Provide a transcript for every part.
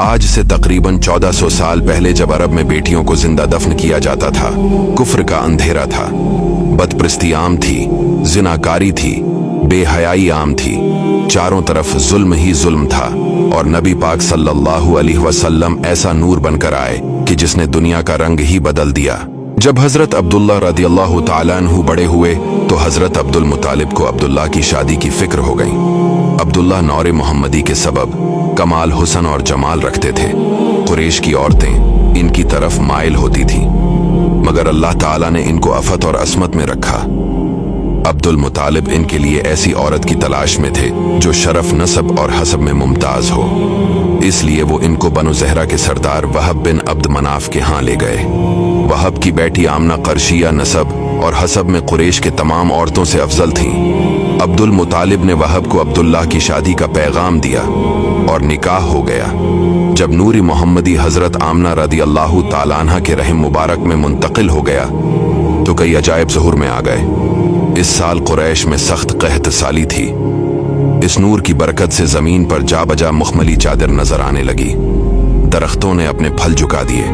आज से तकरीबन 1400 साल पहले जब अरब में बेटियों को जिंदा दफन किया जाता था, कुफ्र का अंधेरा था, बदप्रस्ती आम थी, जिनाकारी थी, बेहयाई आम थी, चारों तरफ जुल्म ही जुल्म था। और नबी पाक सल्लल्लाहु अलैहि वसल्लम ऐसा नूर बनकर आए कि जिसने दुनिया का रंग ही बदल दिया। जब हजरत अब्दुल्ला रदियल्लाहु ताला अन्हु बड़े हुए तो हजरत अब्दुल मुतालिब को अब्दुल्ला की शादी की फिक्र हो गई। अब्दुल्ला नौरे मोहम्मदी के सबब कमाल, हुसन और जमाल रखते थे। कुरैश की औरतें इनकी तरफ माइल होती थीं, मगर अल्लाह ताला ने इनको अफत और असमत में रखा। अब्दुल मुतालिब इनके लिए ऐसी औरत की तलाश में थे जो शरफ, नसब और हसब में मुमताज हो। इसलिए वो इनको बनु ज़हरा के सरदार वहब बिन अब्द मनाफ के यहाँ ले गए। वहब की बेटी आमना कर्शिया नसब और हसब में कुरैश के तमाम औरतों से अफजल थीं। अब्दुल मुतालिब ने वहब को अब्दुल्लाह की शादी का पैगाम दिया और निकाह हो गया। जब नूरी मोहम्मदी हजरत आमना रदियल्लाहु ताला अन्हा के रहम मुबारक में मुंतकिल हो गया तो कई अजायब ज़हूर में आ गए। इस साल कुरैश में सख्त कहत साली थी। इस नूर की बरकत से जमीन पर जा बजा मुखमली चादर नजर आने लगी। दरख्तों ने अपने फल झुका दिए।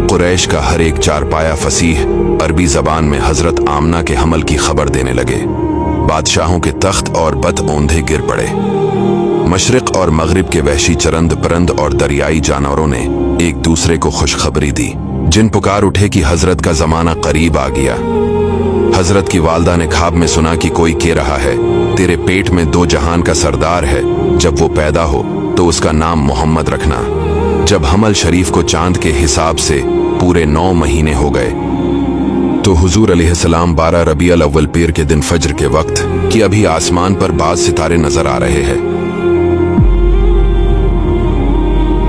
कुरैश का हर एक चारपाया फसीह अरबी जबान में हजरत आमना के हमल की खबर देने लगे। बादशाहों के तख्त और बत औंधे गिर पड़े। मशरिक और मगरिब के वहशी चरंद परंद और दरियाई जानवरों ने एक दूसरे को खुशखबरी दी। जिन पुकार उठे कि हजरत का जमाना करीब आ गया। हजरत की वालदा ने ख्वाब में सुना कि कोई कह रहा है, तेरे पेट में 2 जहान का सरदार है, जब वो पैदा हो तो उसका नाम मोहम्मद रखना। जब हमल शरीफ को चांद के हिसाब से पूरे 9 महीने हो गए तो हुजूर अलैहिस्सलाम 12 रबीउल अव्वल पीर के दिन फज्र के वक्त कि अभी आसमान पर बाज सितारे नजर आ रहे हैं,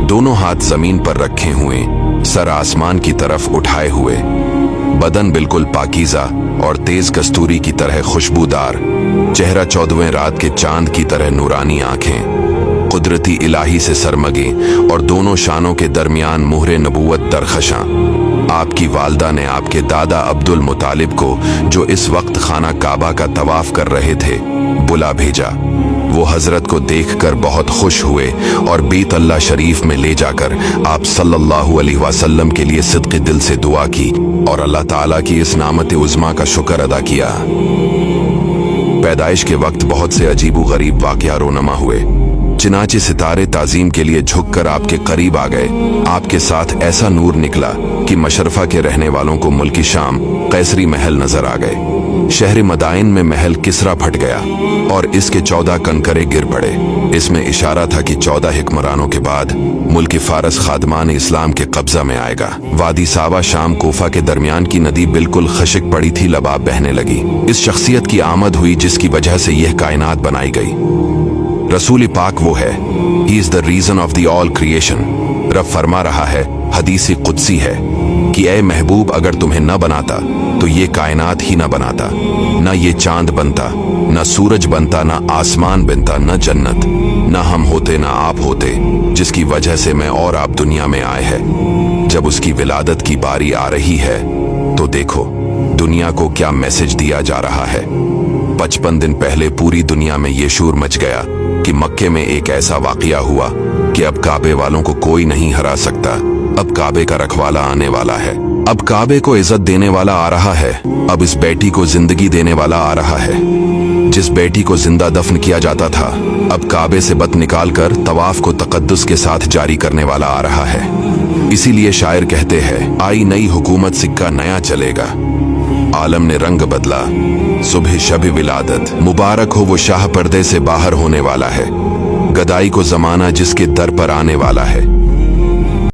दोनों हाथ जमीन पर रखे हुए, सर आसमान की तरफ उठाए हुए, बदन बिल्कुल पाकीज़ा और तेज कस्तूरी की तरह खुशबूदार, चेहरा 14वें रात के चांद की तरह नूरानी आंखें, कुदरती इलाही से सरमगे और दोनों शानों के दरमियान मुहरे नबूवत दरखशां। आपकी वालदा ने आपके दादा अब्दुल मुतालिब को, जो इस वक्त खाना काबा का तवाफ कर रहे थे, बुला भेजा। वो हजरत को देखकर बहुत खुश हुए और बीत अल्लाह शरीफ में ले जाकर आप सल्लल्लाहु अलैहि वसल्लम के लिए सिद्क़े दिल से दुआ की और अल्लाह ताला की इस नामत उज़्मा का शुक्र अदा किया। पैदाइश के वक्त बहुत से अजीबो गरीब वाक़या रोनमा हुए। चिनाचे सितारे ताज़ीम के लिए झुककर आपके करीब आ गए। आपके साथ ऐसा नूर निकला कि मशरफा के रहने वालों को मुल्की शाम कैसरी महल नजर आ गए। शहर मदाइन में महल किसरा फट गया और इसके 14 कंकरे गिर पड़े। इसमें इशारा था कि 14 हिक्मरानों के बाद मुल्क फारस खादमान इस्लाम के कब्जा में आएगा। वादी सावा शाम कोफा के दरमियान की नदी बिल्कुल खशिक पड़ी थी, लबाब बहने लगी। इस शख्सियत की आमद हुई जिसकी वजह से यह कायनात बनाई गई। रसूल पाक वो है, he is the reason of the all creation. रब फरमा रहा है, हदीस कुदसी है कि ऐ महबूब, अगर तुम्हें न बनाता तो ये कायनात ही न बनाता, न ये चांद बनता, न सूरज बनता, न आसमान बनता, न जन्नत, न हम होते, न आप होते, जिसकी वजह से मैं और आप दुनिया में आए हैं। जब उसकी विलादत की बारी आ रही है तो देखो दुनिया को क्या मैसेज दिया जा रहा है। 55 दिन पहले पूरी दुनिया में ये शूर मच गया कि मक्के में एक ऐसा वाकया हुआ कि अब काबे वालों को कोई नहीं हरा सकता। अब काबे का रखवाला आने वाला है। अब काबे को इज्जत देने वाला आ रहा है। अब इस बेटी को जिंदगी देने वाला आ रहा है। जिस बेटी को जिंदा दफन किया जाता था, अब काबे से बत निकालकर तवाफ को तकद्दुस के साथ जारी करने वाला आ रहा है। इसीलिए शायर कहते हैं, आई नई हुकूमत, सिक्का नया चलेगा। आलम ने रंग बदला, सुबह शब विलादत, मुबारक हो वो शाह पर्दे से बाहर होने वाला है। गदाई को जमाना जिसके दर पर आने वाला है।